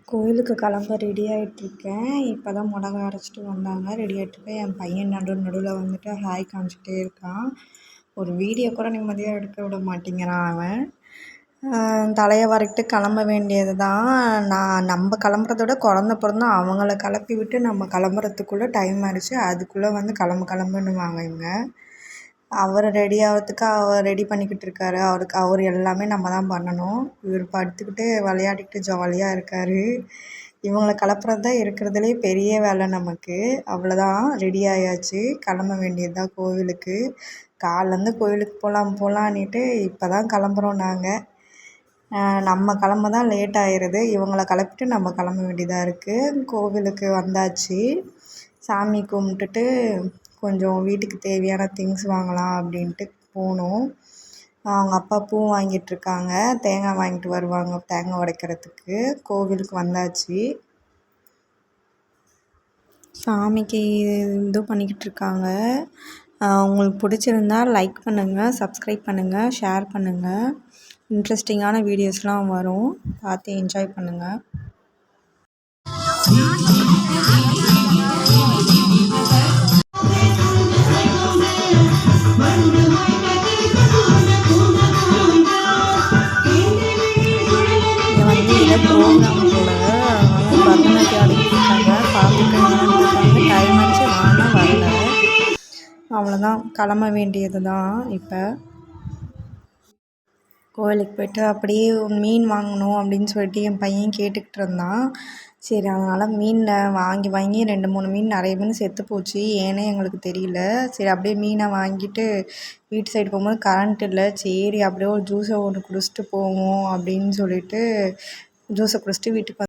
கோயிலுக்கு கிளம்ப ரெடி ஆகிட்ருக்கேன். இப்போ தான் மிளகா அரைச்சிட்டு வந்தாங்க. ரெடி ஆகிட்ருக்கேன். என் பையன் நடுவில் வந்துட்டு ஹாய் காமிச்சிட்டே இருக்கான். ஒரு வீடியோ கூட நிம்மதியாக எடுக்க விட மாட்டேங்கிறான் அவன். தலையை வரைக்கிட்டு கிளம்ப வேண்டியது தான். நம்ம கிளம்புறத விட குழந்த பிறந்தா அவங்கள கிளப்பி விட்டு நம்ம கிளம்புறதுக்குள்ளே டைம் ஆகிடுச்சு. அதுக்குள்ளே வந்து கிளம்புன்னுவாங்க இவங்க. அவர் ரெடி ஆகிறதுக்கு அவர் ரெடி பண்ணிக்கிட்டு இருக்காரு. அவர் எல்லாமே நம்ம தான் பண்ணணும். இவர் படுத்துக்கிட்டு விளையாடிக்கிட்டு ஜாலியாக இருக்கார். இவங்கள கிளப்புறது தான் இருக்கிறதுலே பெரிய வேலை நமக்கு. அவ்வளோதான், ரெடி ஆயாச்சு, கிளம்ப வேண்டியது தான் கோவிலுக்கு. காலைலேருந்து கோவிலுக்கு போகலான்னுட்டு இப்போ தான் கிளம்புறோம் நாங்கள். நம்ம கிளம்ப தான் லேட் ஆயிடுது. இவங்கள கிளப்பிட்டு நம்ம கிளம்ப வேண்டியதாக இருக்குது. கோவிலுக்கு வந்தாச்சு. சாமி கும்பிட்டுட்டு கொஞ்சம் வீட்டுக்கு தேவையான திங்ஸ் வாங்கலாம் அப்படின்ட்டு போனோம். அவங்க அப்பா பூ வாங்கிட்டுருக்காங்க. தேங்காய் வாங்கிட்டு வருவாங்க தேங்காய் உடைக்கிறதுக்கு. கோவிலுக்கு வந்தாச்சு. சாமிக்கு இது பண்ணிக்கிட்டு இருக்காங்க. உங்களுக்கு பிடிச்சிருந்தா லைக் பண்ணுங்கள், சப்ஸ்கிரைப் பண்ணுங்கள், ஷேர் பண்ணுங்கள். இன்ட்ரெஸ்டிங்கான வீடியோஸ்லாம் வரும், பார்த்து என்ஜாய் பண்ணுங்கள். ப்ரோக்ராம் கூட பரதநாட்டியம் ஆடிக்கிட்டு இருக்காங்க. பார்த்துட்டு இருக்காங்க. டைம் ஆச்சு, ஆனால் வரல. அவ்வளோதான், கிளம்ப வேண்டியது தான். இப்போ கோவிலுக்கு போய்ட்டு அப்படியே மீன் வாங்கணும் அப்படின்னு சொல்லிட்டு என் பையன் கேட்டுக்கிட்டு இருந்தான். சரி, அதனால் மீனை வாங்கி 2-3 மீன், நிறைய மீன் செத்து போச்சு. ஏன்னே எங்களுக்கு தெரியல. சரி, அப்படியே மீனை வாங்கிட்டு வீட்டு சைடு போகும்போது கரண்ட் இல்லை. சரி, அப்படியே ஒரு ஜூஸை ஒன்று குடிச்சிட்டு போவோம் அப்படின்னு சொல்லிட்டு ஜூஸை குடிச்சிட்டு வீட்டுக்கு